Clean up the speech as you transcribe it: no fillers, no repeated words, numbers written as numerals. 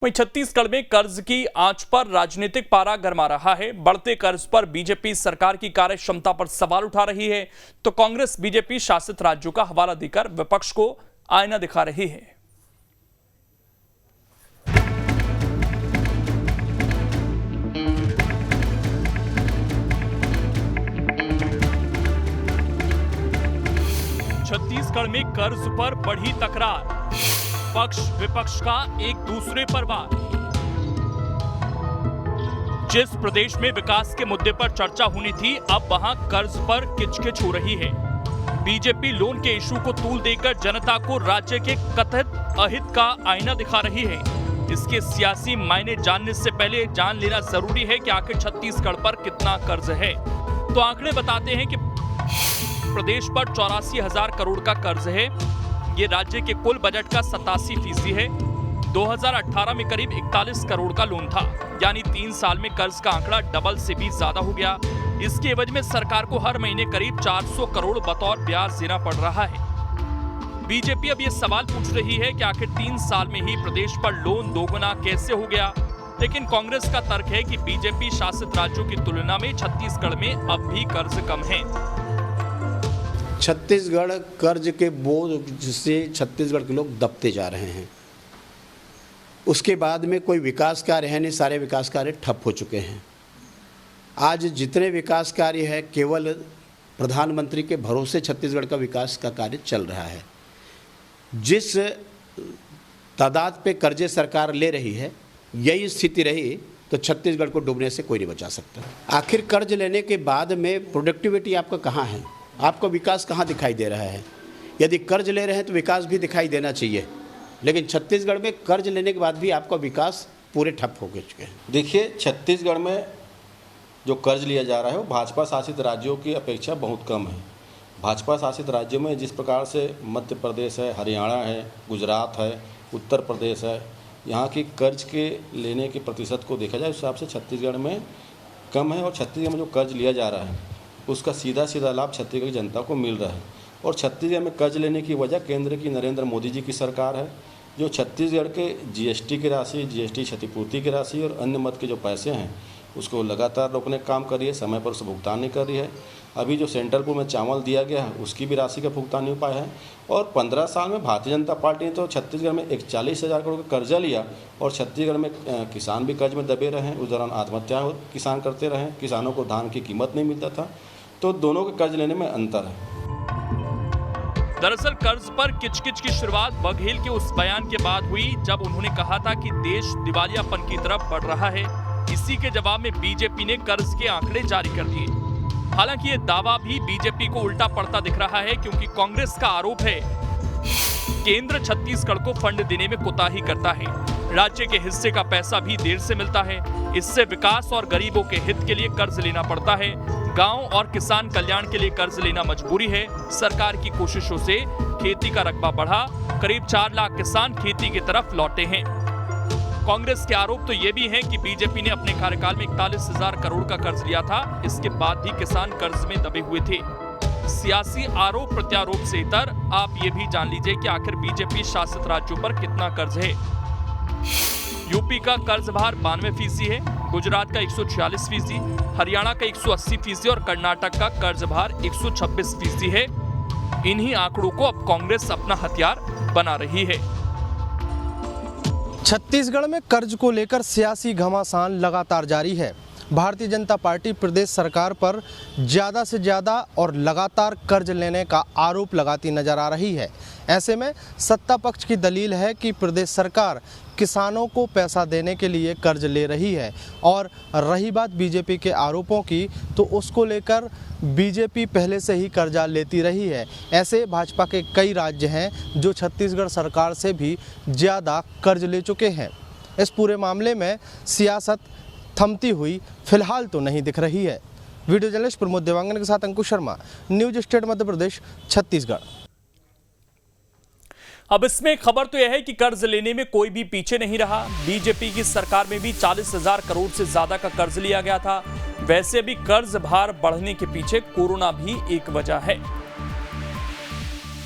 वहीं छत्तीसगढ़ में कर्ज की आंच पर राजनीतिक पारा गरमा रहा है। बढ़ते कर्ज पर बीजेपी सरकार की कार्य क्षमता पर सवाल उठा रही है, तो कांग्रेस बीजेपी शासित राज्यों का हवाला देकर विपक्ष को आईना दिखा रही है। छत्तीसगढ़ में कर्ज पर बढ़ी तकरार, पक्ष विपक्ष का एक दूसरे पर वार। जिस प्रदेश में विकास के मुद्दे पर चर्चा होनी थी, अब वहां कर्ज पर किचकिच हो रही है। बीजेपी लोन के इशू को तूल देकर जनता को राज्य के कथित अहित का आईना दिखा रही है। इसके सियासी मायने जानने से पहले जान लेना जरूरी है कि आखिर छत्तीसगढ़ पर कितना कर्ज है। तो आंकड़े बताते हैं कि प्रदेश पर 84,000 करोड़ का कर्ज है। ये राज्य के कुल बजट का 87% है। 2018 में करीब 41 करोड़ का लोन था, यानी 3 साल में कर्ज का आंकड़ा डबल से भी ज्यादा हो गया। इसके एवज में सरकार को हर महीने करीब 400 करोड़ बतौर ब्याज देना पड़ रहा है। बीजेपी अब ये सवाल पूछ रही है कि आखिर 3 साल में ही प्रदेश पर लोन दोगुना कैसे हो गया। लेकिन कांग्रेस का तर्क है कि बीजेपी शासित राज्यों की तुलना में छत्तीसगढ़ में अब भी कर्ज कम है। छत्तीसगढ़ कर्ज के बोझ से छत्तीसगढ़ के लोग दबते जा रहे हैं। उसके बाद में कोई विकास कार्य है नहीं, सारे विकास कार्य ठप हो चुके हैं। आज जितने विकास कार्य है केवल प्रधानमंत्री के भरोसे छत्तीसगढ़ का विकास का कार्य चल रहा है। जिस तादाद पे कर्जे सरकार ले रही है, यही स्थिति रही तो छत्तीसगढ़ को डूबने से कोई नहीं बचा सकता। आखिर कर्ज लेने के बाद में प्रोडक्टिविटी आपका कहाँ है? आपको विकास कहाँ दिखाई दे रहा है? यदि कर्ज ले रहे हैं तो विकास भी दिखाई देना चाहिए, लेकिन छत्तीसगढ़ में कर्ज लेने के बाद भी आपका विकास पूरे ठप हो चुके हैं। देखिए, छत्तीसगढ़ में जो कर्ज लिया जा रहा है वो भाजपा शासित राज्यों की अपेक्षा बहुत कम है। भाजपा शासित राज्यों में जिस प्रकार से मध्य प्रदेश है, हरियाणा है, गुजरात है, उत्तर प्रदेश है, यहाँ की कर्ज के लेने के प्रतिशत को देखा जाए उस हिसाब से छत्तीसगढ़ में कम है। और छत्तीसगढ़ में जो कर्ज लिया जा रहा है उसका सीधा सीधा लाभ छत्तीसगढ़ की जनता को मिल रहा है। और छत्तीसगढ़ में कर्ज लेने की वजह केंद्र की नरेंद्र मोदी जी की सरकार है, जो छत्तीसगढ़ के जीएसटी की राशि, जीएसटी क्षतिपूर्ति की राशि और अन्य मद के जो पैसे हैं उसको लगातार रोकने का काम कर रही है, समय पर उसका भुगतान नहीं कर रही है। अभी जो सेंट्रल पूल में चावल दिया गया है उसकी भी राशि का भुगतान नहीं हो पाया है। और 15 साल में भारतीय जनता पार्टी ने तो छत्तीसगढ़ में 41,000 करोड़ का कर्जा लिया और छत्तीसगढ़ में किसान भी कर्ज में दबे रहे। उस दौरान आत्महत्या किसान करते रहे, किसानों को धान की कीमत नहीं मिलता था। तो दोनों के कर्ज लेने में अंतर है। दरअसल कर्ज पर किचकिच की शुरुआत बघेल के उस बयान के बाद हुई जब उन्होंने कहा था कि देश दिवालियापन की तरफ बढ़ रहा है। इसी के जवाब में बीजेपी ने कर्ज के आंकड़े जारी कर दिए। हालांकि ये दावा भी बीजेपी को उल्टा पड़ता दिख रहा है, क्योंकि कांग्रेस का आरोप है केंद्र छत्तीसगढ़ को फंड देने में कोताही करता है। राज्य के हिस्से का पैसा भी देर से मिलता है। इससे विकास और गरीबों के हित के लिए कर्ज लेना पड़ता है। गांव और किसान कल्याण के लिए कर्ज लेना मजबूरी है। सरकार की कोशिशों से खेती का रकबा बढ़ा, करीब 4 लाख किसान खेती की तरफ लौटे हैं। कांग्रेस के आरोप तो ये भी हैं कि बीजेपी ने अपने कार्यकाल में 41,000 करोड़ का कर्ज लिया था। इसके बाद भी किसान कर्ज में दबे हुए थे। सियासी आरोप प्रत्यारोप से इतर आप ये भी जान लीजिए कि आखिर बीजेपी शासित राज्यों पर कितना कर्ज है। यूपी का कर्ज भार 92% है, गुजरात का 146%, हरियाणा का 180% और कर्नाटक का कर्ज भार 126% है। इन्हीं आंकड़ों को अब कांग्रेस अपना हथियार बना रही है। छत्तीसगढ़ में कर्ज को लेकर सियासी घमासान लगातार जारी है। भारतीय जनता पार्टी प्रदेश सरकार पर ज़्यादा से ज़्यादा और लगातार कर्ज लेने का आरोप लगाती नजर आ रही है। ऐसे में सत्ता पक्ष की दलील है कि प्रदेश सरकार किसानों को पैसा देने के लिए कर्ज ले रही है। और रही बात बीजेपी के आरोपों की, तो उसको लेकर बीजेपी पहले से ही कर्जा लेती रही है। ऐसे भाजपा के कई राज्य हैं जो छत्तीसगढ़ सरकार से भी ज़्यादा कर्ज ले चुके हैं। इस पूरे मामले में सियासत थमती हुई फिलहाल तो नहीं दिख रही है। वीडियो जर्नलिस्ट प्रमोद देवांगन के साथ अंकुश शर्मा, न्यूज स्टेट मध्य प्रदेश, छत्तीसगढ़। अब इसमें खबर तो यह है कि कर्ज लेने में कोई भी पीछे नहीं रहा। बीजेपी की सरकार में भी 40,000 करोड़ से ज्यादा का कर्ज लिया गया था। वैसे भी कर्ज भार बढ़ने के पीछे कोरोना भी एक वजह है।